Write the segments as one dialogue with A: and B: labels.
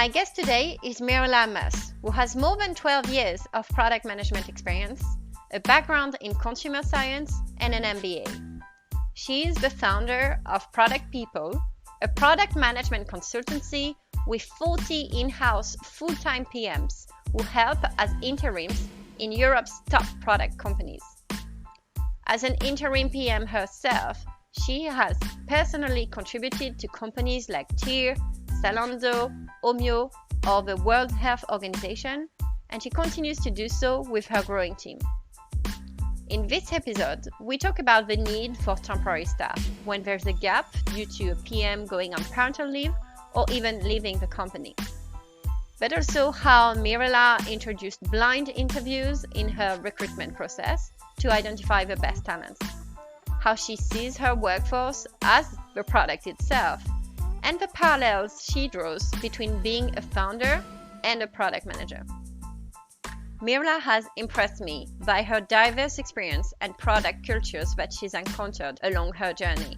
A: My guest today is Mirela Mus, who has more than 12 years of product management experience, a background in consumer science, and an MBA. She is the founder of Product People, a product management consultancy with 40 in-house full-time PMs who help as interims in Europe's top product companies. As an interim PM herself, she has personally contributed to companies like Zalando, Omio, or the World Health Organization, and she continues to do so with her growing team. In this episode, we talk about the need for temporary staff when there's a gap due to a PM going on parental leave or even leaving the company. But also how Mirela introduced blind interviews in her recruitment process to identify the best talents, how she sees her workforce as the product itself, and the parallels she draws between being a founder and a product manager. Mirela has impressed me by her diverse experience and product cultures that she's encountered along her journey.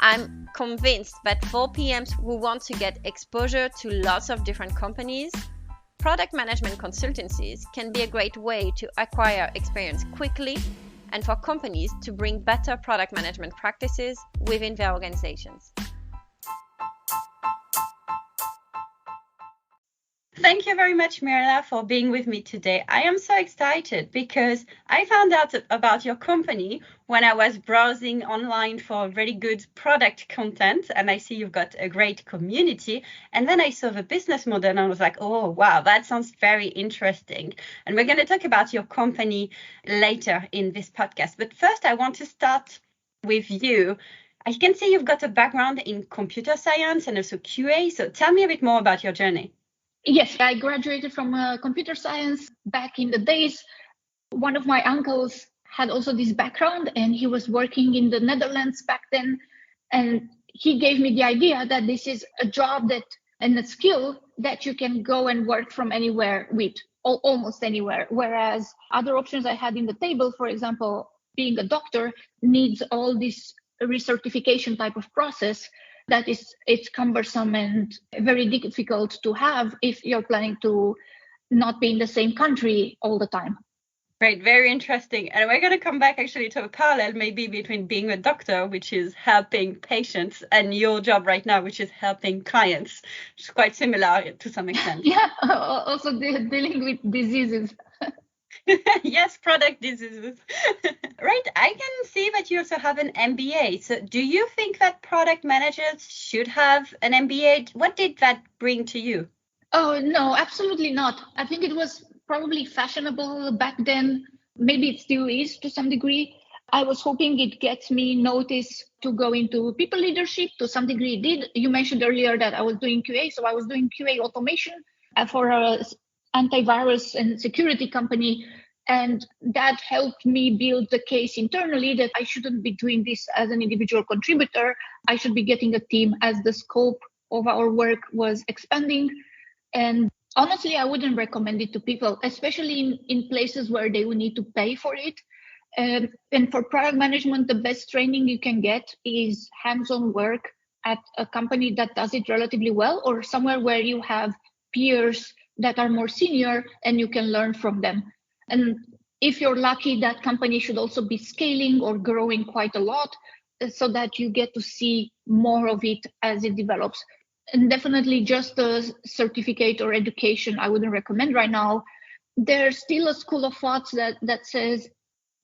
A: I'm convinced that for PMs who want to get exposure to lots of different companies, product management consultancies can be a great way to acquire experience quickly and for companies to bring better product management practices within their organizations. Thank you very much, Mirela, for being with me today. I am so excited because I found out about your company when I was browsing online for really good product content, and I see you've got a great community. And then I saw the business model and I was like, oh, wow, that sounds very interesting. And we're going to talk about your company later in this podcast. But first, I want to start with you. I can see you've got a background in computer science and also QA. So tell me a bit more about your journey.
B: Yes, I graduated from computer science back in the days. One of my uncles had also this background and he was working in the Netherlands back then. And he gave me the idea that this is a job and a skill that you can go and work from anywhere with, almost anywhere. Whereas other options I had in the table, for example, being a doctor needs all this recertification type of process. It's cumbersome and very difficult to have if you're planning to not be in the same country all the time.
A: Right, very interesting. And we're going to come back actually to a parallel maybe between being a doctor, which is helping patients, and your job right now, which is helping clients, which is quite similar to some extent.
B: Yeah, also dealing with diseases.
A: Yes, product diseases. Right. I can see that you also have an MBA. So do you think that product managers should have an MBA? What did that bring to you?
B: Oh, no, absolutely not. I think it was probably fashionable back then. Maybe it still is to some degree. I was hoping it gets me notice to go into people leadership. To some degree it did. You mentioned earlier that I was doing QA. So I was doing QA automation for a antivirus and security company. And that helped me build the case internally that I shouldn't be doing this as an individual contributor. I should be getting a team as the scope of our work was expanding. And honestly, I wouldn't recommend it to people, especially in places where they would need to pay for it. And for product management, the best training you can get is hands-on work at a company that does it relatively well, or somewhere where you have peers that are more senior and you can learn from them. And if you're lucky, that company should also be scaling or growing quite a lot so that you get to see more of it as it develops. And definitely just a certificate or education, I wouldn't recommend right now. There's still a school of thoughts that says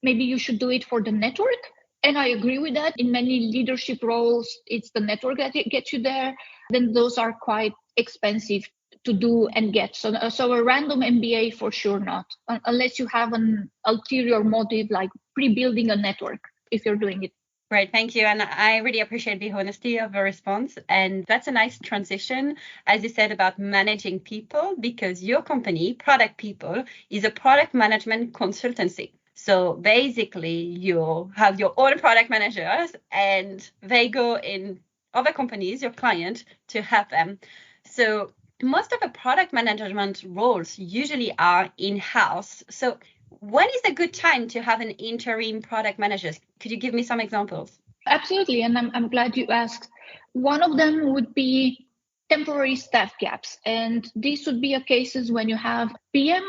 B: maybe you should do it for the network. And I agree with that. In many leadership roles, it's the network that gets you there. Then those are quite expensive to do and get. So a random MBA for sure not, unless you have an ulterior motive like pre-building a network if you're doing it.
A: Great, thank you. And I really appreciate the honesty of the response. And that's a nice transition, as you said, about managing people, because your company, Product People, is a product management consultancy. So basically, you have your own product managers and they go in other companies, your client, to help them. So most of the product management roles usually are in-house. So when is a good time to have an interim product manager? Could you give me some examples?
B: Absolutely. And I'm glad you asked. One of them would be temporary staff gaps. And these would be cases when you have PM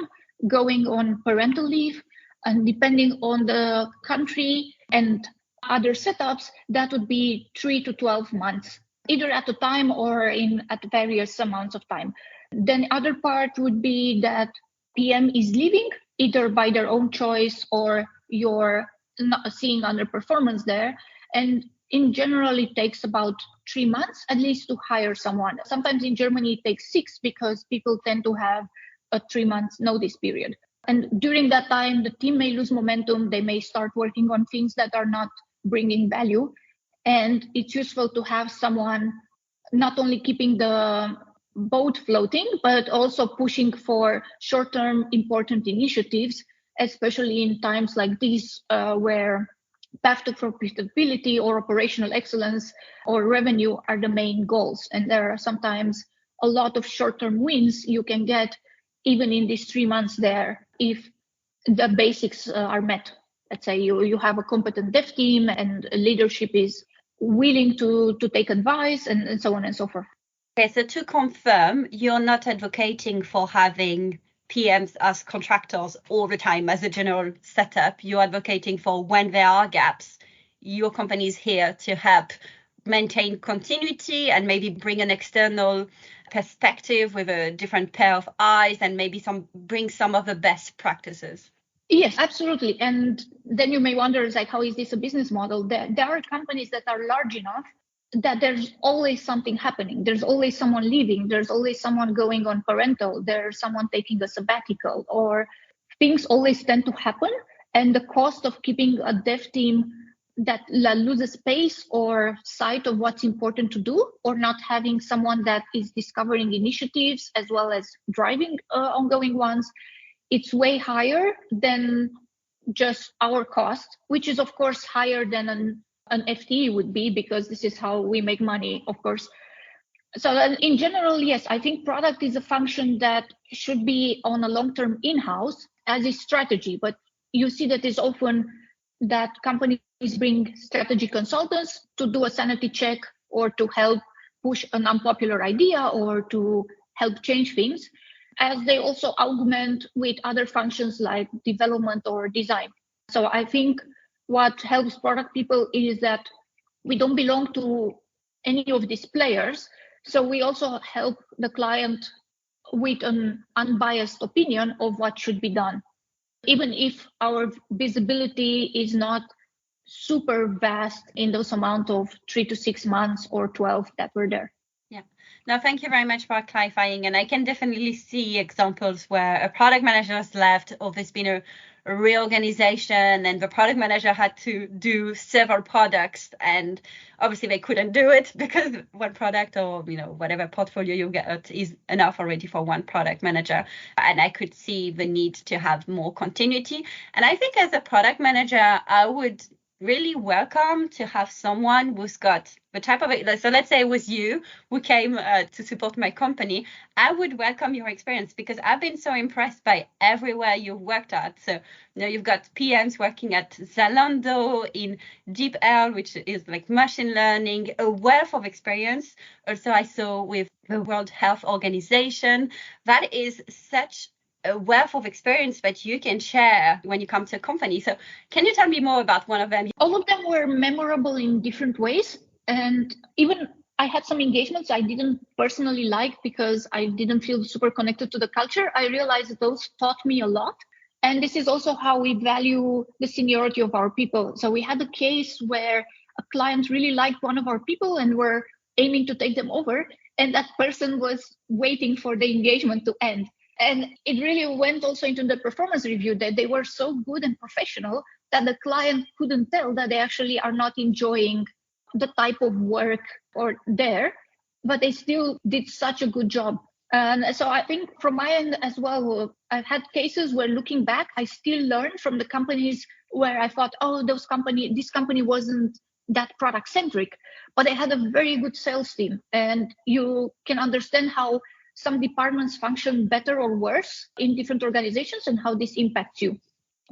B: going on parental leave, and depending on the country and other setups, that would be 3 to 12 months, either at a time or at various amounts of time. Then other part would be that PM is leaving either by their own choice or you're not seeing underperformance there. And in general, it takes about 3 months at least to hire someone. Sometimes in Germany, it takes 6 because people tend to have a 3-month notice period. And during that time, the team may lose momentum. They may start working on things that are not bringing value. And it's useful to have someone not only keeping the boat floating, but also pushing for short-term important initiatives, especially in times like these where path to profitability or operational excellence or revenue are the main goals. And there are sometimes a lot of short-term wins you can get even in these 3 months there if the basics are met. Let's say you have a competent dev team and leadership is willing to take advice and so on and so forth.
C: Okay, so to confirm, you're not advocating for having PMs as contractors all the time as a general setup. You're advocating for when there are gaps, your company is here to help maintain continuity and maybe bring an external perspective with a different pair of eyes and maybe bring some of the best practices.
B: Yes, absolutely. And then you may wonder, like, how is this a business model? There are companies that are large enough that there's always something happening. There's always someone leaving. There's always someone going on parental. There's someone taking a sabbatical, or things always tend to happen. And the cost of keeping a dev team that loses space or sight of what's important to do, or not having someone that is discovering initiatives as well as driving ongoing ones, it's way higher than just our cost, which is of course higher than an FTE would be, because this is how we make money, of course. So in general, yes, I think product is a function that should be on a long-term in-house as a strategy, but you see that is often that companies bring strategy consultants to do a sanity check or to help push an unpopular idea or to help change things, as they also augment with other functions like development or design. So I think what helps product people is that we don't belong to any of these players. So we also help the client with an unbiased opinion of what should be done, even if our visibility is not super vast in those amount of 3 to 6 months or 12 that were there.
C: Yeah. No, thank you very much for clarifying. And I can definitely see examples where a product manager has left, or there's been a reorganization and the product manager had to do several products, and obviously they couldn't do it because one product or whatever portfolio you get is enough already for one product manager. And I could see the need to have more continuity. And I think as a product manager, I would really welcome to have someone who's got the type of, so let's say it was you who came to support my company. I would welcome your experience because I've been so impressed by everywhere you've worked at. So, you've got PMs working at Zalando in DeepL, which is like machine learning, a wealth of experience. Also, I saw with the World Health Organization, that is such a wealth of experience that you can share when you come to a company. So can you tell me more about one of them?
B: All of them were memorable in different ways. And even I had some engagements I didn't personally like because I didn't feel super connected to the culture. I realized that those taught me a lot. And this is also how we value the seniority of our people. So we had a case where a client really liked one of our people and were aiming to take them over. And that person was waiting for the engagement to end. And it really went also into the performance review that they were so good and professional that the client couldn't tell that they actually are not enjoying the type of work or there, but they still did such a good job. And so I think from my end as well, I've had cases where looking back, I still learn from the companies where I thought, oh, this company wasn't that product centric, but they had a very good sales team. And you can understand how some departments function better or worse in different organizations and how this impacts you.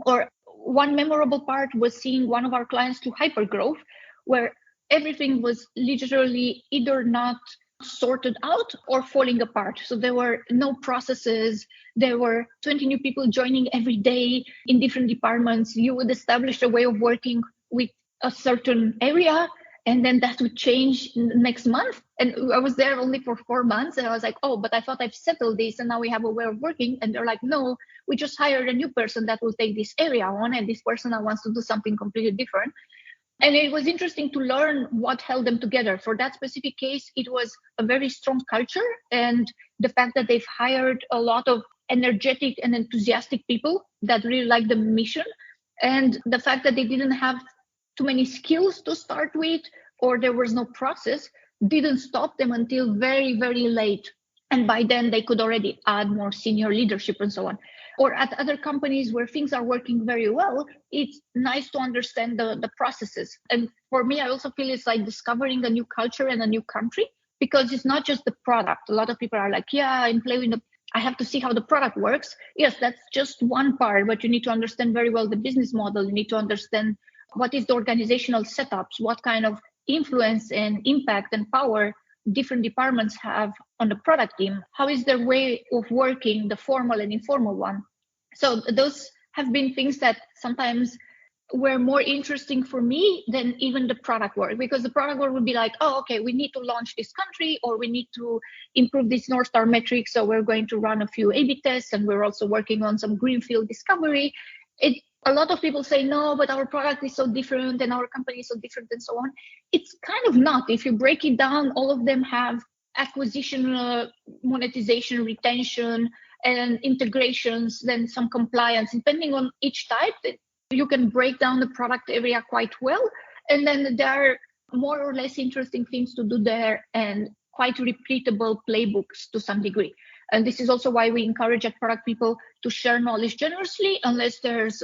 B: Or one memorable part was seeing one of our clients to hypergrowth, where everything was literally either not sorted out or falling apart. So there were no processes. There were 20 new people joining every day in different departments. You would establish a way of working with a certain area, and then that would change next month. And I was there only for 4 months, and I was like, oh, but I thought I've settled this, and now we have a way of working. And they're like, no, we just hired a new person that will take this area on, and this person that wants to do something completely different. And it was interesting to learn what held them together. For that specific case, it was a very strong culture, and the fact that they've hired a lot of energetic and enthusiastic people that really like the mission, and the fact that they didn't have too many skills to start with, or there was no process, didn't stop them until very, very late. And by then they could already add more senior leadership and so on. Or at other companies where things are working very well, it's nice to understand the processes. And for me, I also feel it's like discovering a new culture and a new country, because it's not just the product. A lot of people are like, yeah, I'm playing I have to see how the product works. Yes, that's just one part, but you need to understand very well the business model. You need to understand what is the organizational setups, what kind of influence and impact and power different departments have on the product team. How is their way of working, the formal and informal one? So those have been things that sometimes were more interesting for me than even the product work, because the product work would be like, oh, okay, we need to launch this country, or we need to improve this North Star metric. So we're going to run a few A/B tests, and we're also working on some greenfield discovery. A lot of people say, no, but our product is so different and our company is so different and so on. It's kind of not. If you break it down, all of them have acquisition, monetization, retention, and integrations, then some compliance. Depending on each type, you can break down the product area quite well. And then there are more or less interesting things to do there, and quite repeatable playbooks to some degree. And this is also why we encourage our product people to share knowledge generously, unless there's,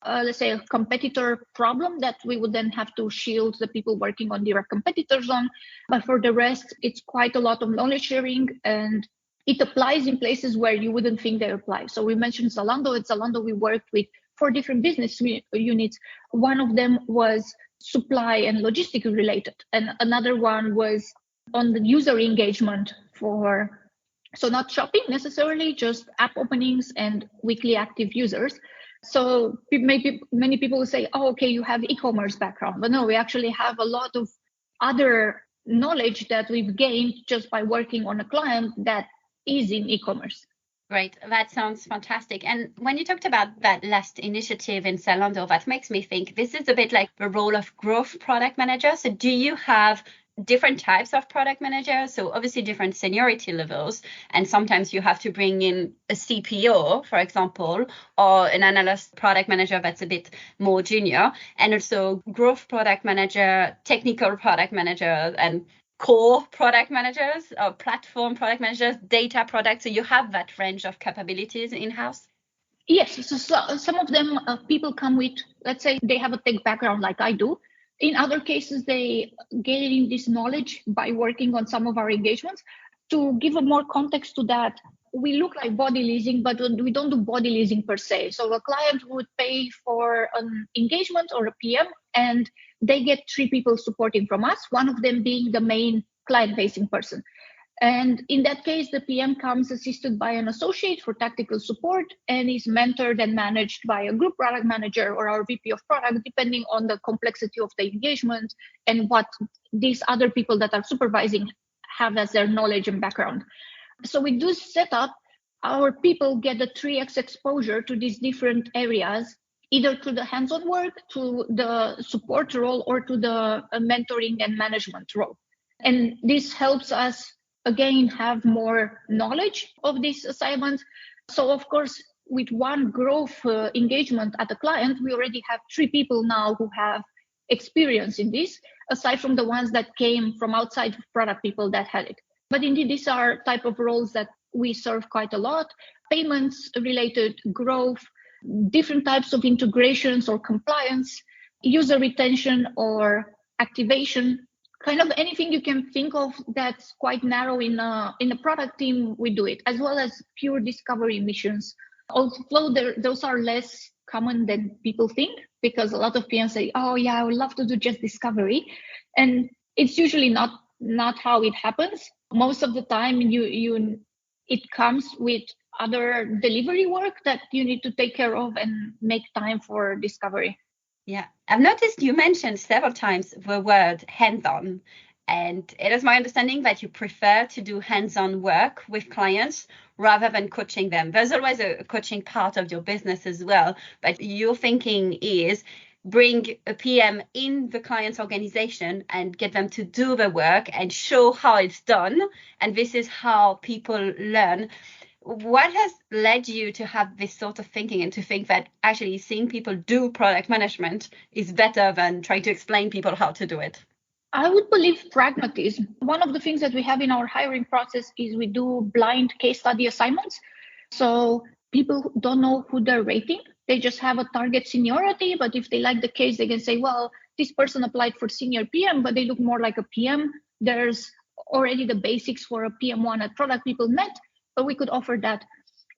B: let's say, a competitor problem that we would then have to shield the people working on direct competitors on. But for the rest, it's quite a lot of knowledge sharing, and it applies in places where you wouldn't think they apply. So we mentioned Zalando. At Zalando, we worked with 4 different business units. One of them was supply and logistic related, and another one was on the user engagement so not shopping necessarily, just app openings and weekly active users. So maybe many people will say, oh, okay, you have e-commerce background. But no, we actually have a lot of other knowledge that we've gained just by working on a client that is in e-commerce.
C: Great. That sounds fantastic. And when you talked about that last initiative in Zalando, that makes me think this is a bit like the role of growth product manager. So do you have different types of product managers? So obviously different seniority levels. And sometimes you have to bring in a CPO, for example, or an analyst product manager that's a bit more junior. And also growth product manager, technical product manager, and core product managers, or platform product managers, data product. So you have that range of capabilities in-house?
B: Yes. So some of them, people come with, let's say they have a tech background like I do. In other cases, they gain this knowledge by working on some of our engagements. To give a more context to that, we look like body leasing, but we don't do body leasing per se. So a client would pay for an engagement or a PM, and they get 3 people supporting from us, one of them being the main client-facing person. And in that case, the PM comes assisted by an associate for tactical support and is mentored and managed by a group product manager or our VP of product, depending on the complexity of the engagement and what these other people that are supervising have as their knowledge and background. So with this setup, our people get a 3x exposure to these different areas, either to the hands-on work, to the support role, or to the mentoring and management role. And this helps us, again, have more knowledge of these assignments. So of course, with one growth engagement at a client, we already have 3 people now who have experience in this, aside from the ones that came from outside product people that had it. But indeed, these are type of roles that we serve quite a lot: payments related, growth, different types of integrations or compliance, user retention or activation, kind of anything you can think of that's quite narrow in the product team, we do it, as well as pure discovery missions. Although those are less common than people think, because a lot of PMs say, oh yeah, I would love to do just discovery. And it's usually not how it happens. Most of the time it comes with other delivery work that you need to take care of and make time for discovery.
C: Yeah, I've noticed you mentioned several times the word hands-on, and it is my understanding that you prefer to do hands-on work with clients rather than coaching them. There's always a coaching part of your business as well, but your thinking is bring a PM in the client's organization and get them to do the work and show how it's done. And this is how people learn. What has led you to have this sort of thinking and to think that actually seeing people do product management is better than trying to explain people how to do it?
B: I would believe pragmatism. One of the things that we have in our hiring process is we do blind case study assignments. So people don't know who they're rating. They just have a target seniority. But if they like the case, they can say, well, this person applied for senior PM, but they look more like a PM. There's already the basics for a PM1 at Product People met, but we could offer that.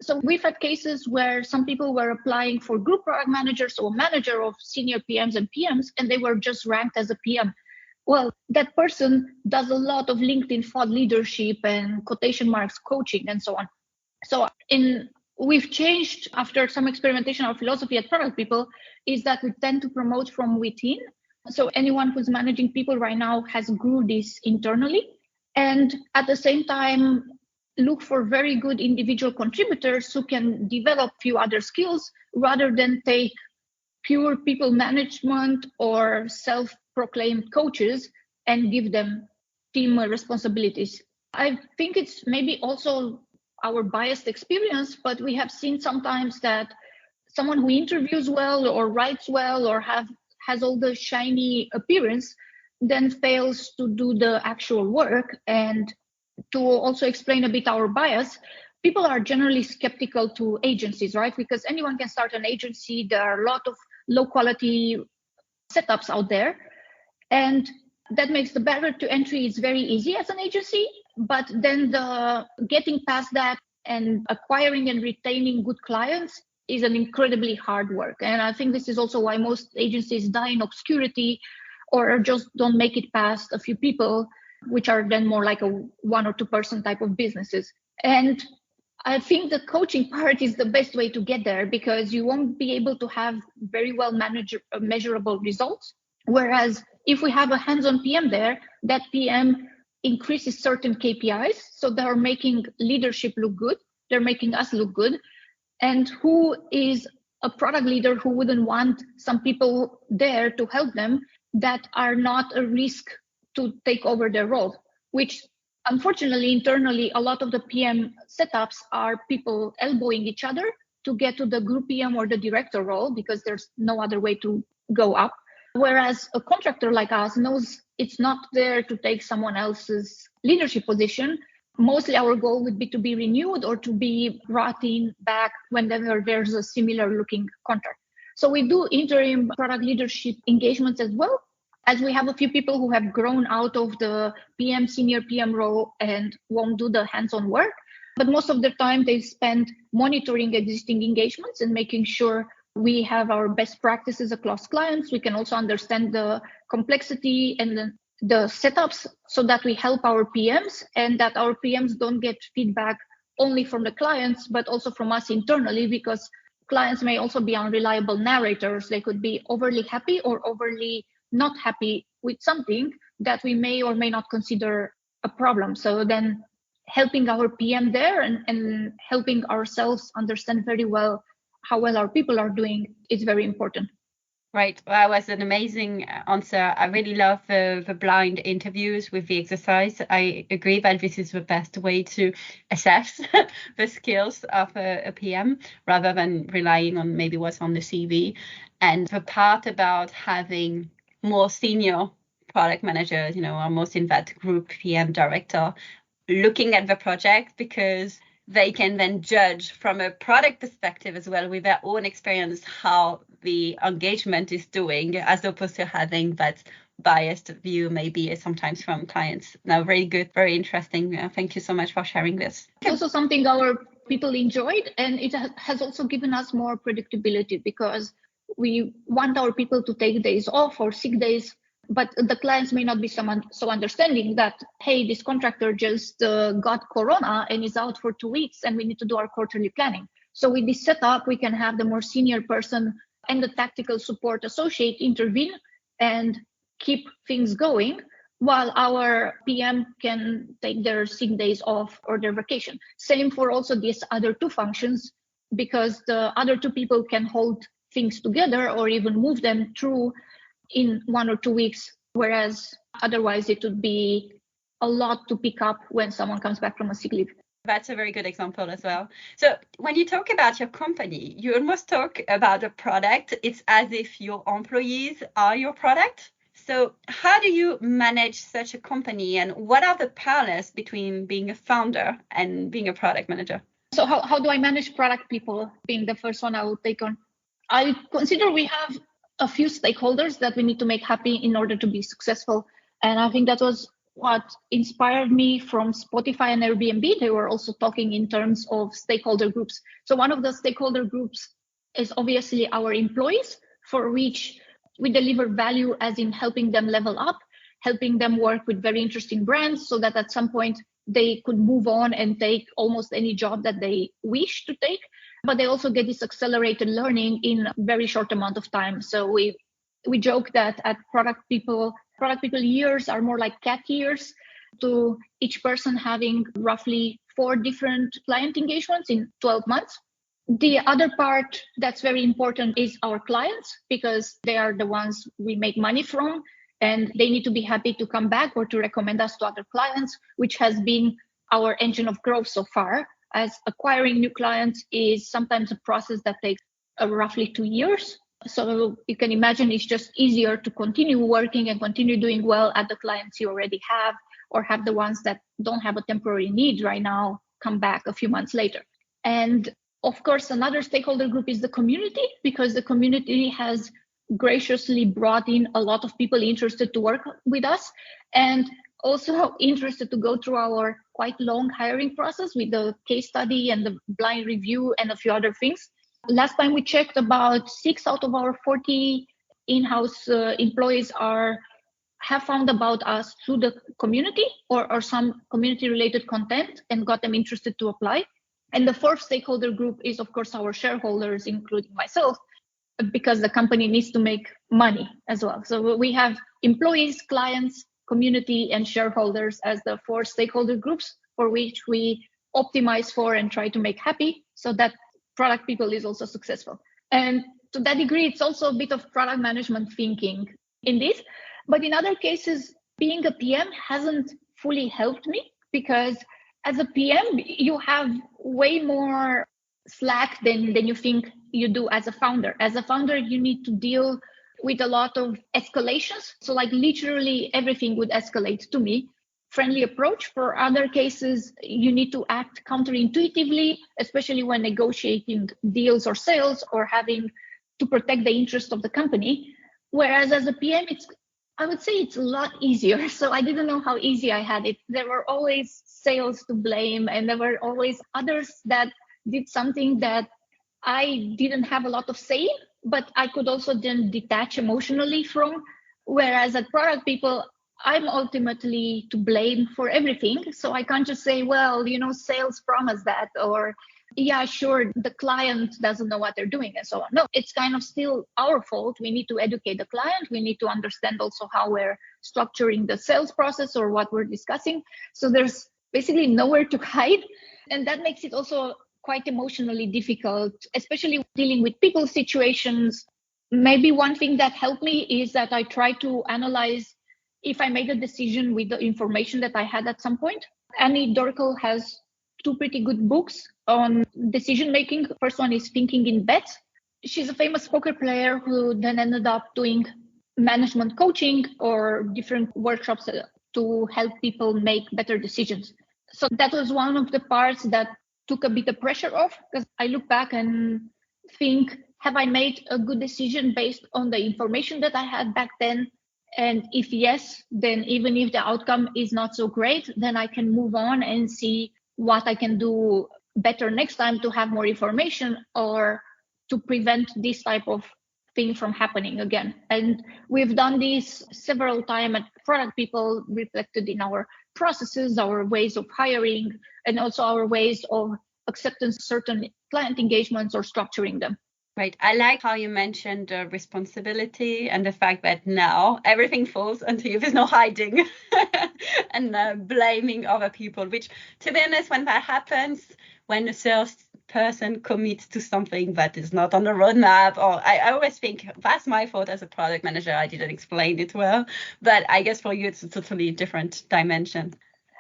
B: So we've had cases where some people were applying for group product managers or manager of senior PMs and PMs, and they were just ranked as a PM. Well, that person does a lot of LinkedIn thought leadership and quotation marks coaching and so on. So we've changed after some experimentation. Our philosophy at Product People is that we tend to promote from within. So anyone who's managing people right now has grew this internally. And at the same time, look for very good individual contributors who can develop few other skills rather than take pure people management or self-proclaimed coaches and give them team responsibilities. I think it's maybe also our biased experience, but we have seen sometimes that someone who interviews well or writes well or has all the shiny appearance then fails to do the actual work. And to also explain a bit our bias, people are generally skeptical to agencies, right? Because anyone can start an agency. There are a lot of low quality setups out there. And that makes the barrier to entry is very easy as an agency. But then the getting past that and acquiring and retaining good clients is an incredibly hard work. And I think this is also why most agencies die in obscurity or just don't make it past a few people, which are then more like a 1 or 2 person type of businesses. And I think the coaching part is the best way to get there because you won't be able to have very well measurable results. Whereas if we have a hands-on PM there, that PM increases certain KPIs. So they're making leadership look good. They're making us look good. And who is a product leader who wouldn't want some people there to help them that are not a risk to take over their role, which unfortunately internally a lot of the PM setups are people elbowing each other to get to the group PM or the director role because there's no other way to go up. Whereas a contractor like us knows it's not there to take someone else's leadership position. Mostly our goal would be to be renewed or to be brought in back whenever there's a similar looking contract. So we do interim product leadership engagements as well, as we have a few people who have grown out of the PM, senior PM role and won't do the hands-on work. But most of the time they spend monitoring existing engagements and making sure we have our best practices across clients. We can also understand the complexity and the setups so that we help our PMs and that our PMs don't get feedback only from the clients, but also from us internally, because clients may also be unreliable narrators. They could be overly happy or overly not happy with something that we may or may not consider a problem. So then helping our PM there and helping ourselves understand very well how well our people are doing is very important.
C: Right. Well, that was an amazing answer. I really love the blind interviews with the exercise. I agree that this is the best way to assess the skills of a PM rather than relying on maybe what's on the CV. And the part about having more senior product managers, almost in that group PM director, looking at the project because they can then judge from a product perspective as well with their own experience how the engagement is doing, as opposed to having that biased view maybe sometimes from clients. Now, very good, very interesting. Thank you so much for sharing this.
B: It's also something our people enjoyed, and it has also given us more predictability because we want our people to take days off or sick days but the clients may not be so understanding that, hey, this contractor just got corona and is out for 2 weeks and we need to do our quarterly planning. So with this setup, we can have the more senior person and the tactical support associate intervene and keep things going, while our PM can take their sick days off or their vacation. Same for also these other two functions, because the other two people can hold things together or even move them through in 1 or 2 weeks, whereas otherwise it would be a lot to pick up when someone comes back from a sick leave.
C: That's a very good example as well. So when you talk about your company, you almost talk about a product. It's as if your employees are your product. So how do you manage such a company, and what are the parallels between being a founder and being a product manager?
B: So how do I manage product people, being the first one I will take on? I consider we have a few stakeholders that we need to make happy in order to be successful. And I think that was what inspired me from Spotify and Airbnb. They were also talking in terms of stakeholder groups. So one of the stakeholder groups is obviously our employees, for which we deliver value as in helping them level up, helping them work with very interesting brands so that at some point they could move on and take almost any job that they wish to take. But they also get this accelerated learning in a very short amount of time. So we joke that at product people years are more like cat years, to each person having roughly 4 different client engagements in 12 months. The other part that's very important is our clients, because they are the ones we make money from, and they need to be happy to come back or to recommend us to other clients, which has been our engine of growth so far, as acquiring new clients is sometimes a process that takes roughly 2 years. So you can imagine it's just easier to continue working and continue doing well at the clients you already have, or have the ones that don't have a temporary need right now come back a few months later. And of course, another stakeholder group is the community, because the community has graciously brought in a lot of people interested to work with us, and also interested to go through our quite long hiring process with the case study and the blind review and a few other things. Last time we checked, about 6 out of our 40 in-house employees have found about us through the community or some community-related content and got them interested to apply. And the fourth stakeholder group is, of course, our shareholders, including myself, because the company needs to make money as well. So we have employees, clients, community, and shareholders as the 4 stakeholder groups for which we optimize for and try to make happy, so that product people is also successful. And to that degree, it's also a bit of product management thinking in this. But in other cases, being a PM hasn't fully helped me, because as a PM, you have way more slack than you think you do as a founder. As a founder, you need to deal with a lot of escalations. So like literally everything would escalate to me. Friendly approach. For other cases, you need to act counterintuitively, especially when negotiating deals or sales or having to protect the interest of the company. Whereas as a PM, I would say it's a lot easier. So I didn't know how easy I had it. There were always sales to blame, and there were always others that did something that I didn't have a lot of say in, but I could also then detach emotionally from. Whereas at product people, I'm ultimately to blame for everything. So I can't just say, well, sales promised that, or yeah, sure, the client doesn't know what they're doing and so on. No, it's kind of still our fault. We need to educate the client. We need to understand also how we're structuring the sales process or what we're discussing. So there's basically nowhere to hide. And that makes it also quite emotionally difficult, especially dealing with people's situations. Maybe one thing that helped me is that I try to analyze if I made a decision with the information that I had at some point. Annie Dorkel has 2 pretty good books on decision making. The first one is Thinking in Bets. She's a famous poker player who then ended up doing management coaching or different workshops to help people make better decisions. So that was one of the parts that took a bit of pressure off, because I look back and think, have I made a good decision based on the information that I had back then? And if yes, then even if the outcome is not so great, then I can move on and see what I can do better next time to have more information or to prevent this type of thing from happening again. And we've done this several times at Product People, reflected in our processes, our ways of hiring, and also our ways of accepting certain client engagements or structuring them.
C: Right. I like how you mentioned responsibility and the fact that now everything falls onto you. There's no hiding and blaming other people, which, to be honest, when that happens, when a salesperson commits to something that is not on the roadmap, or I always think that's my fault as a product manager. I didn't explain it well, but I guess for you, it's a totally different dimension.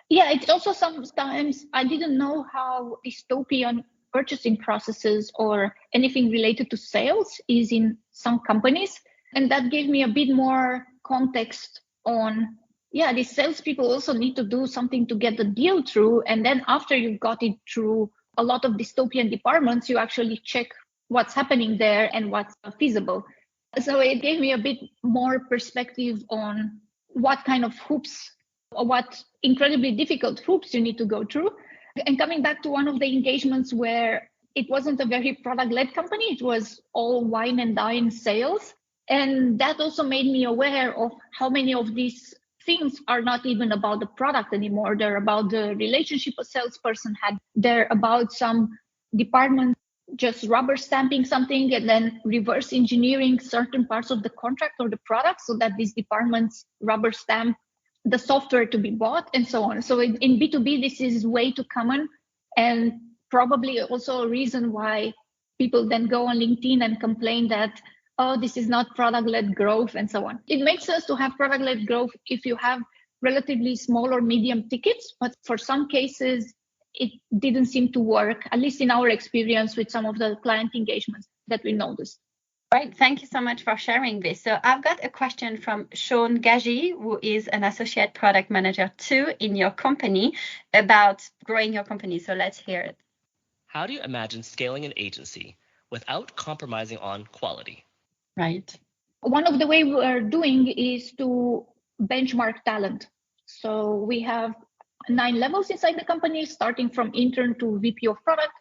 B: Yeah, it's also sometimes I didn't know how dystopian purchasing processes or anything related to sales is in some companies. And that gave me a bit more context on, yeah, these salespeople also need to do something to get the deal through. And then after you've got it through a lot of dystopian departments, you actually check what's happening there and what's feasible. So it gave me a bit more perspective on what kind of hoops, or what incredibly difficult hoops you need to go through. And coming back to one of the engagements where it wasn't a very product-led company, it was all wine and dine sales. And that also made me aware of how many of these things are not even about the product anymore. They're about the relationship a salesperson had. They're about some department just rubber stamping something and then reverse engineering certain parts of the contract or the product so that these departments rubber stamp the software to be bought and so on. So in B2B, this is way too common, and probably also a reason why people then go on LinkedIn and complain that, oh, this is not product-led growth and so on. It makes sense to have product-led growth if you have relatively small or medium tickets, but for some cases, it didn't seem to work, at least in our experience with some of the client engagements that we noticed.
C: Right. Thank you so much for sharing this. So I've got a question from Sean Gagy, who is an associate product manager too in your company, about growing your company. So let's hear it.
D: How do you imagine scaling an agency without compromising on quality?
C: Right.
B: One of the ways we're doing is to benchmark talent. So we have 9 levels inside the company, starting from intern to VP of product.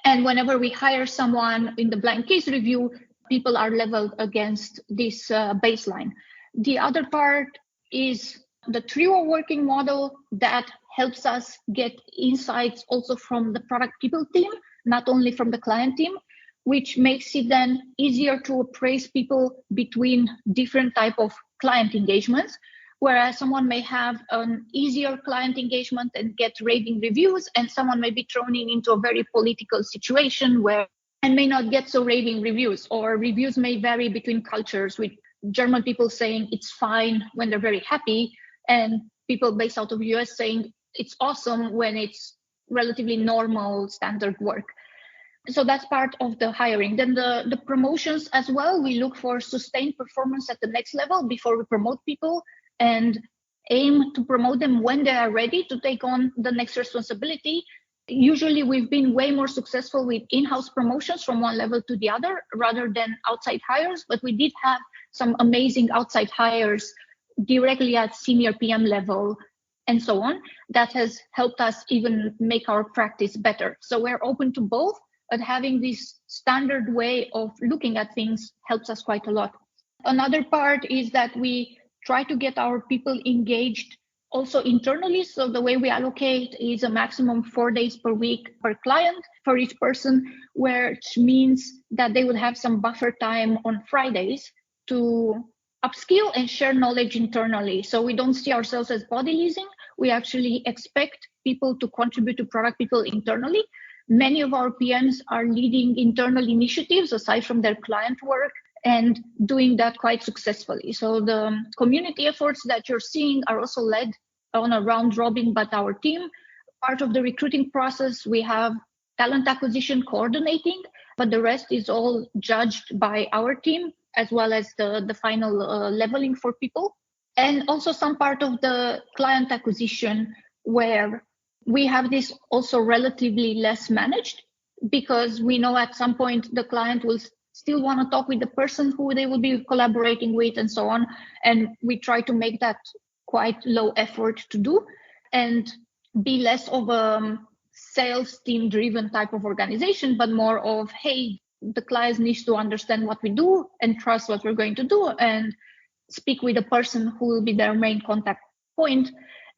B: And whenever we hire someone in the blind case review, people are leveled against this baseline. The other part is the trio working model that helps us get insights also from the product people team, not only from the client team, which makes it then easier to appraise people between different type of client engagements. Whereas someone may have an easier client engagement and get raving reviews, and someone may be thrown into a very political situation where and may not get so raving reviews, or reviews may vary between cultures, with German people saying it's fine when they're very happy, and people based out of the US saying it's awesome when it's relatively normal standard work. So that's part of the hiring. Then the promotions as well, we look for sustained performance at the next level before we promote people, and aim to promote them when they are ready to take on the next responsibility. Usually we've been way more successful with in-house promotions from one level to the other rather than outside hires, but we did have some amazing outside hires directly at senior PM level and so on. That has helped us even make our practice better. So we're open to both, but having this standard way of looking at things helps us quite a lot. Another part is that we try to get our people engaged also internally. So the way we allocate is a maximum 4 days per week per client for each person, which means that they would have some buffer time on Fridays to upskill and share knowledge internally. So we don't see ourselves as body leasing. We actually expect people to contribute to product people internally. Many of our PMs are leading internal initiatives aside from their client work, and doing that quite successfully. So the community efforts that you're seeing are also led on a round robin by our team. Part of the recruiting process, we have talent acquisition coordinating, but the rest is all judged by our team, as well as the final leveling for people. And also some part of the client acquisition where we have this also relatively less managed, because we know at some point the client will still want to talk with the person who they will be collaborating with and so on. And we try to make that quite low effort to do and be less of a sales team driven type of organization, but more of, hey, the clients need to understand what we do and trust what we're going to do and speak with the person who will be their main contact point,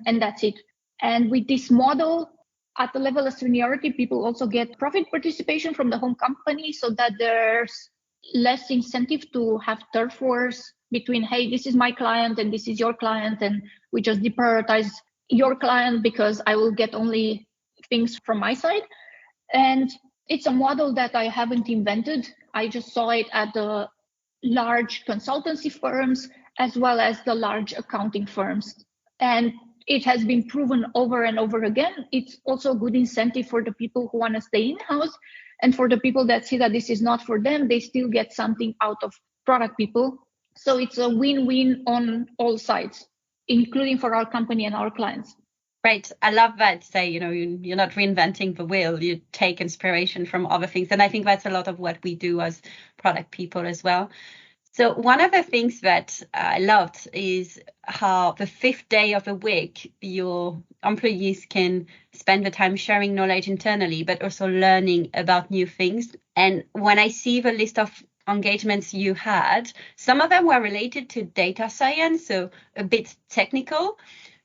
B: and that's it. And with this model, at the level of seniority, people also get profit participation from the home company, so that there's less incentive to have turf wars between, hey, this is my client and this is your client, and we just deprioritize your client because I will get only things from my side. And it's a model that I haven't invented. I just saw it at the large consultancy firms as well as the large accounting firms. And it has been proven over and over again. It's also a good incentive for the people who want to stay in-house, and for the people that see that this is not for them, they still get something out of product people. So it's a win-win on all sides, including for our company and our clients.
C: Right. I love that. Say, you're not reinventing the wheel. You take inspiration from other things. And I think that's a lot of what we do as product people as well. So one of the things that I loved is how the 5th day of the week, your employees can spend the time sharing knowledge internally, but also learning about new things. And when I see the list of engagements you had, some of them were related to data science, so a bit technical.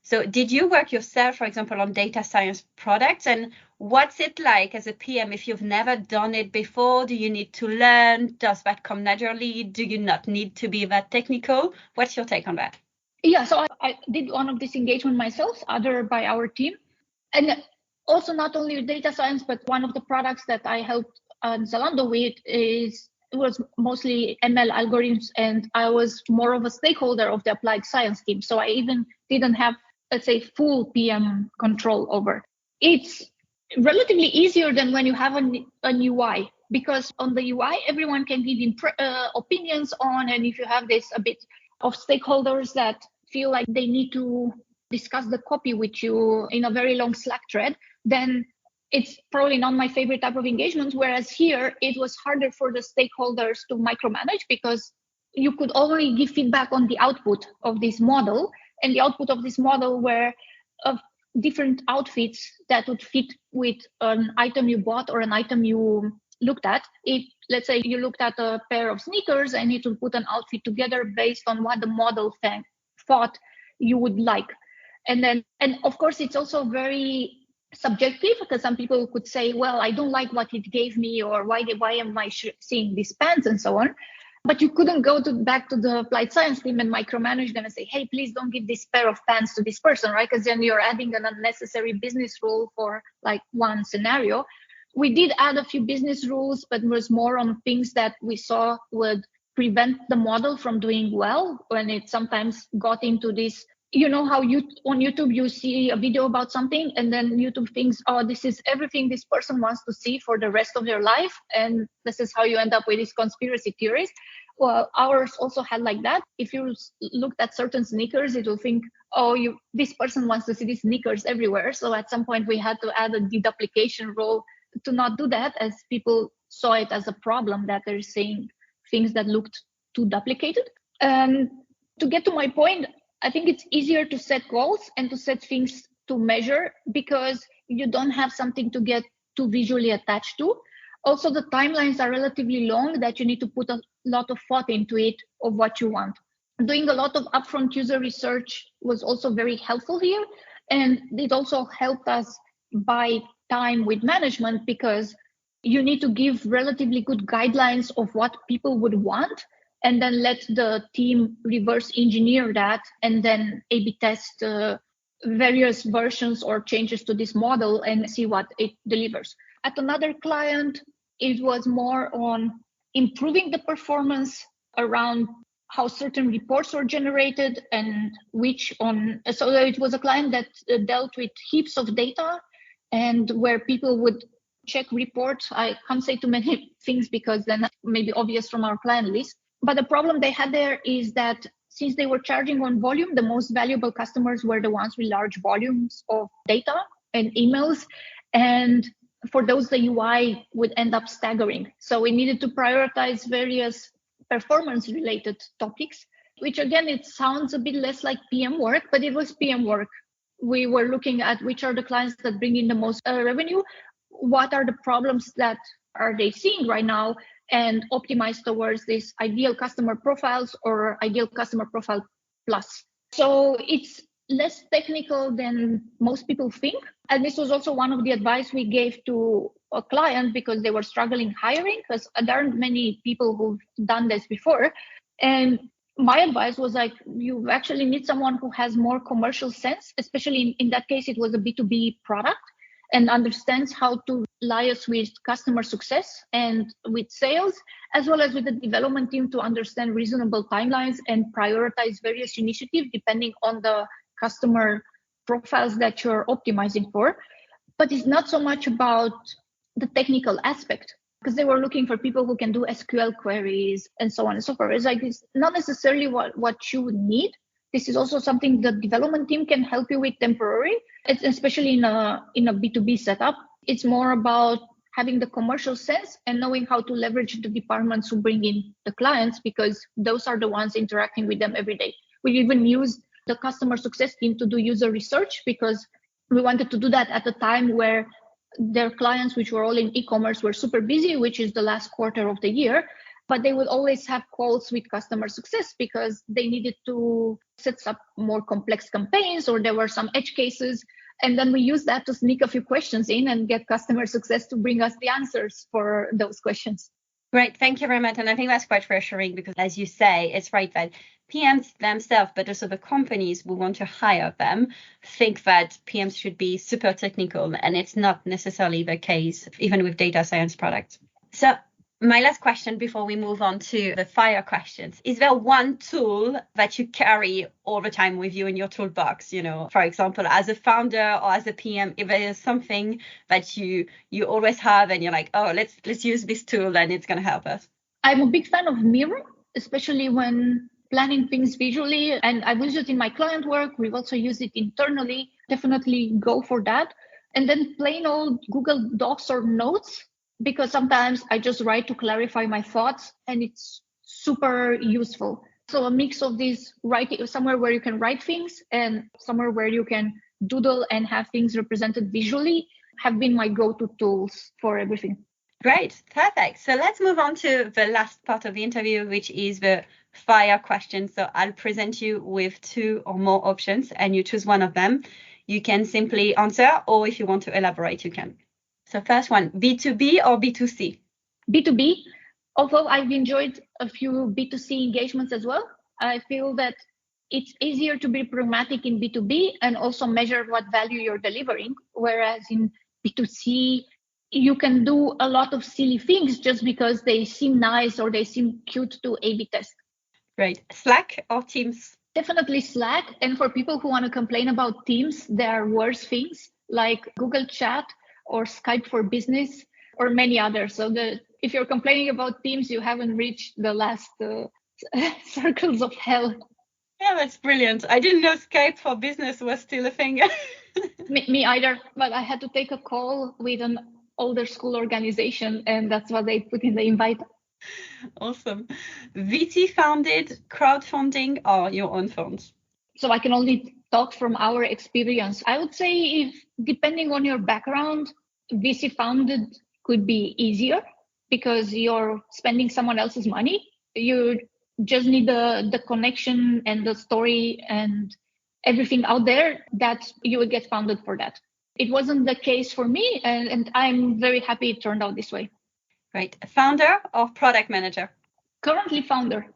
C: So did you work yourself, for example, on data science products? And what's it like as a PM if you've never done it before? Do you need to learn? Does that come naturally? Do you not need to be that technical? What's your take on that?
B: Yeah, so I did one of this engagement myself, other by our team. And also not only with data science, but one of the products that I helped Zalando with was mostly ML algorithms, and I was more of a stakeholder of the applied science team. So I even didn't have, let's say, full PM control over. It's relatively easier than when you have an UI, because on the UI, everyone can give opinions on, and if you have this a bit of stakeholders that feel like they need to discuss the copy with you in a very long Slack thread, then it's probably not my favorite type of engagement. Whereas here, it was harder for the stakeholders to micromanage, because you could only give feedback on the output of this model, and the output of this model were of different outfits that would fit with an item you bought or an item you looked at. If, let's say, you looked at a pair of sneakers and you to put an outfit together based on what the model thought you would like. And of course, it's also very subjective, because some people could say, well, I don't like what it gave me, or why am I seeing these pants, and so on. But you couldn't go back to the applied science team and micromanage them and say, hey, please don't give this pair of pants to this person, right? Because then you're adding an unnecessary business rule for like one scenario. We did add a few business rules, but it was more on things that we saw would prevent the model from doing well, when it sometimes got into this, how on YouTube you see a video about something and then YouTube thinks, oh, this is everything this person wants to see for the rest of their life, and this is how you end up with these conspiracy theories. Well, ours also had like that. If you looked at certain sneakers, it will think, oh, this person wants to see these sneakers everywhere. So at some point we had to add a deduplication rule to not do that, as people saw it as a problem that they're seeing things that looked too duplicated. And to get to my point, I think it's easier to set goals and to set things to measure, because you don't have something to get too visually attached to. Also, the timelines are relatively long, that you need to put a lot of thought into it of what you want. Doing a lot of upfront user research was also very helpful here. And it also helped us buy time with management, because you need to give relatively good guidelines of what people would want, and then let the team reverse engineer that, and then A/B test various versions or changes to this model and see what it delivers. At another client, it was more on improving the performance around how certain reports were generated and so it was a client that dealt with heaps of data, and where people would check reports. I can't say too many things because then that may be obvious from our client list. But the problem they had there is that since they were charging on volume, the most valuable customers were the ones with large volumes of data and emails. And for those, the UI would end up staggering. So we needed to prioritize various performance-related topics, which again, it sounds a bit less like PM work, but it was PM work. We were looking at which are the clients that bring in the most revenue, what are the problems that are they seeing right now, and optimize towards these ideal customer profiles or ideal customer profile plus. So it's less technical than most people think. And this was also one of the advice we gave to a client because they were struggling hiring, because there aren't many people who've done this before. And my advice was like, you actually need someone who has more commercial sense, especially in that case, it was a B2B product, and understands how to liaise with customer success and with sales, as well as with the development team to understand reasonable timelines and prioritize various initiatives depending on the customer profiles that you're optimizing for. But it's not so much about the technical aspect, because they were looking for people who can do SQL queries and so on and so forth. It's like, it's not necessarily what you would need. This is also something the development team can help you with temporarily. It's especially in a B2B setup. It's more about having the commercial sense and knowing how to leverage the departments who bring in the clients, because those are the ones interacting with them every day. We even used the customer success team to do user research because we wanted to do that at a time where their clients, which were all in e-commerce, were super busy, which is the last quarter of the year. But they would always have calls with customer success because they needed to set up more complex campaigns, or there were some edge cases. And then we used that to sneak a few questions in and get customer success to bring us the answers for those questions.
C: Great. Thank you very much. And I think that's quite reassuring because, as you say, it's right that PMs themselves, but also the companies who want to hire them, think that PMs should be super technical. And it's not necessarily the case, even with data science products. So my last question before we move on to the fire questions, is there one tool that you carry all the time with you in your toolbox? You know, for example, as a founder or as a PM, if there is something that you always have and you're like, oh, let's use this tool and it's going to help us.
B: I'm a big fan of Miro, especially when planning things visually. And I've used it in my client work. We've also used it internally. Definitely go for that. And then plain old Google Docs or Notes, because sometimes I just write to clarify my thoughts and it's super useful. So a mix of these, writing somewhere where you can write things and somewhere where you can doodle and have things represented visually, have been my go-to tools for everything.
C: Great, perfect. So let's move on to the last part of the interview, which is the fire question. So I'll present you with 2 or more options and you choose one of them. You can simply answer, or if you want to elaborate, you can. So first one, B2B or B2C?
B: B2B, although I've enjoyed a few B2C engagements as well. I feel that it's easier to be pragmatic in B2B and also measure what value you're delivering. Whereas in B2C, you can do a lot of silly things just because they seem nice or they seem cute to A/B test.
C: Great. Slack or Teams?
B: Definitely Slack. And for people who want to complain about Teams, there are worse things like Google Chat or Skype for Business, or many others. So if you're complaining about Teams, you haven't reached the last circles of hell.
C: Yeah, that's brilliant. I didn't know Skype for Business was still a thing.
B: Me either, but I had to take a call with an older school organization, and that's what they put in the invite.
C: Awesome. VC funded, crowdfunding, or your own funds?
B: So I can only talk from our experience. I would say, if depending on your background, VC funded could be easier because you're spending someone else's money. You just need the connection and the story and everything out there that you would get funded for that. It wasn't the case for me, and I'm very happy it turned out this way.
C: Great. Founder or product manager?
B: Currently founder.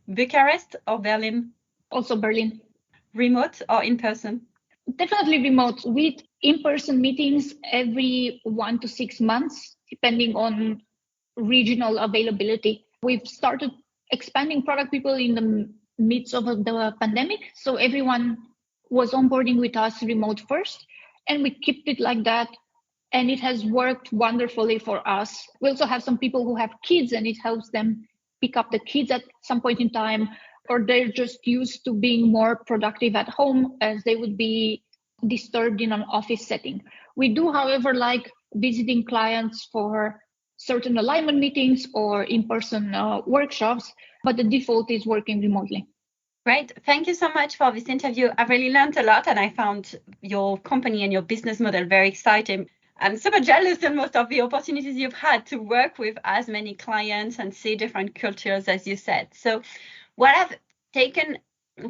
C: Bucharest or Berlin?
B: Also Berlin.
C: Remote or in person?
B: Definitely remote, with in-person meetings every 1 to 6 months, depending on regional availability. We've started expanding product people in the midst of the pandemic. So everyone was onboarding with us remote first, and we kept it like that. And it has worked wonderfully for us. We also have some people who have kids, and it helps them pick up the kids at some point in time, or they're just used to being more productive at home as they would be disturbed in an office setting. We do, however, like visiting clients for certain alignment meetings or in-person workshops, but the default is working remotely.
C: Great. Thank you so much for this interview. I've really learned a lot, and I found your company and your business model very exciting. I'm super jealous almost of the opportunities you've had to work with as many clients and see different cultures, as you said. So what I've taken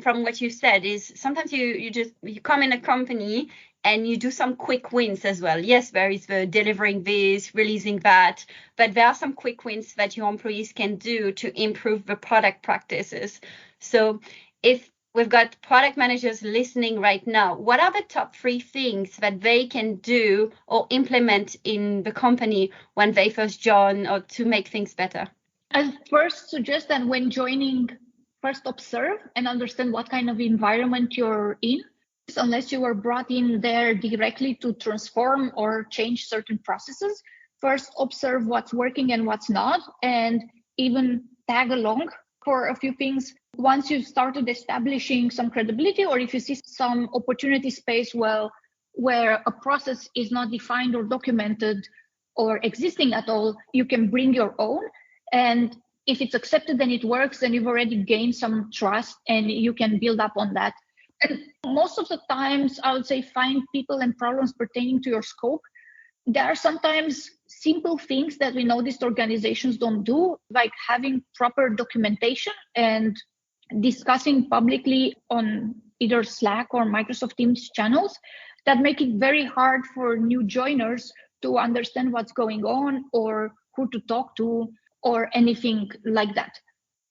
C: from what you said is sometimes you come in a company and you do some quick wins as well. Yes, there is the delivering this, releasing that, but there are some quick wins that your employees can do to improve the product practices. So if we've got product managers listening right now, what are the top 3 things that they can do or implement in the company when they first join or to make things better?
B: I first suggest that when joining, first observe and understand what kind of environment you're in. Unless you were brought in there directly to transform or change certain processes, first observe what's working and what's not, and even tag along for a few things. Once you've started establishing some credibility, or if you see some opportunity space where a process is not defined or documented or existing at all, you can bring your own. And if it's accepted and it works, then you've already gained some trust and you can build up on that. And most of the times, I would say find people and problems pertaining to your scope. There are sometimes simple things that we noticed organizations don't do, like having proper documentation and discussing publicly on either Slack or Microsoft Teams channels that make it very hard for new joiners to understand what's going on or who to talk to or anything like that.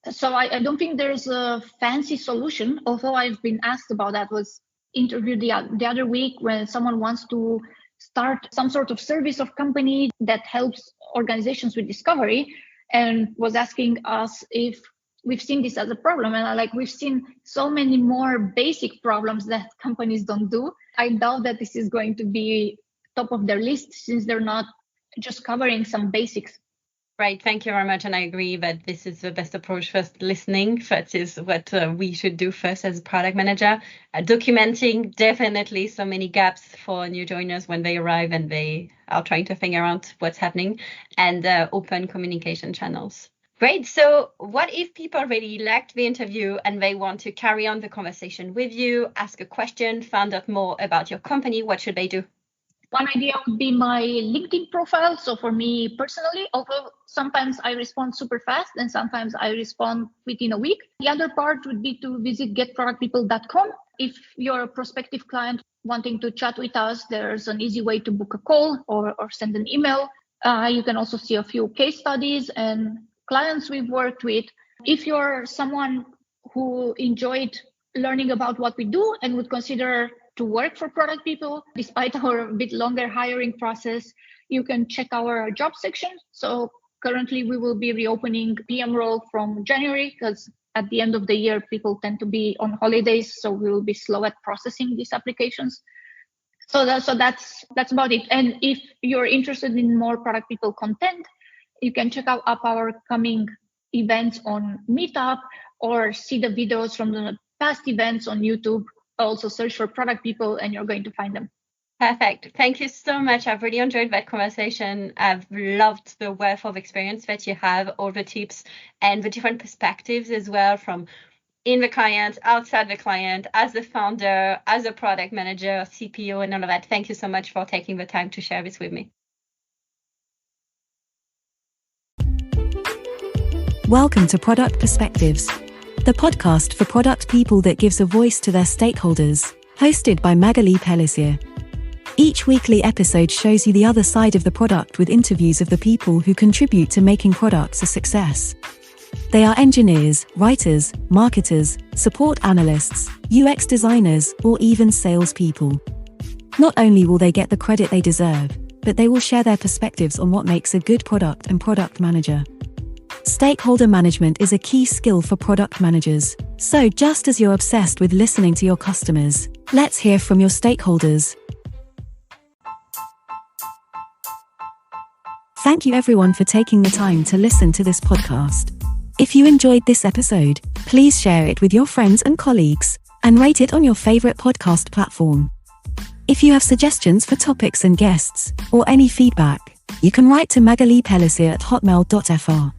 B: So I don't think there's a fancy solution, although I've been asked about that. Was interviewed the other week when someone wants to start some sort of service of company that helps organizations with discovery, and was asking us if we've seen this as a problem. And we've seen so many more basic problems that companies don't do. I doubt that this is going to be top of their list since they're not just covering some basics.
C: Right. Thank you very much. And I agree that this is the best approach. First, listening. That is what we should do first as a product manager. Documenting, definitely so many gaps for new joiners when they arrive and they are trying to figure out what's happening, and open communication channels. Great. So what if people really liked the interview and they want to carry on the conversation with you, ask a question, find out more about your company? What should they do?
B: One idea would be my LinkedIn profile. So for me personally, although sometimes I respond super fast and sometimes I respond within a week. The other part would be to visit getproductpeople.com. If you're a prospective client wanting to chat with us, there's an easy way to book a call or send an email. You can also see a few case studies and clients we've worked with. If you're someone who enjoyed learning about what we do and would consider to work for Product People, despite our bit longer hiring process, you can check our job section. So currently we will be reopening PM role from January, because at the end of the year, people tend to be on holidays. So we will be slow at processing these applications. So that's about it. And if you're interested in more Product People content, you can check out our coming events on Meetup or see the videos from the past events on YouTube. Also search for Product People and you're going to find them.
C: Perfect. Thank you so much. I've really enjoyed that conversation. I've loved the wealth of experience that you have, all the tips and the different perspectives as well, from in the client, outside the client, as a founder, as a product manager, CPO, and all of that. Thank you so much for taking the time to share this with me.
E: Welcome to Product Perspectives, the podcast for product people that gives a voice to their stakeholders, hosted by Magali Pellissier. Each weekly episode shows you the other side of the product with interviews of the people who contribute to making products a success. They are engineers, writers, marketers, support analysts, UX designers, or even salespeople. Not only will they get the credit they deserve, but they will share their perspectives on what makes a good product and product manager. Stakeholder management is a key skill for product managers. So just as you're obsessed with listening to your customers, let's hear from your stakeholders. Thank you everyone for taking the time to listen to this podcast. If you enjoyed this episode, please share it with your friends and colleagues, and rate it on your favorite podcast platform. If you have suggestions for topics and guests, or any feedback, you can write to Magali Pellissier at hotmail.fr.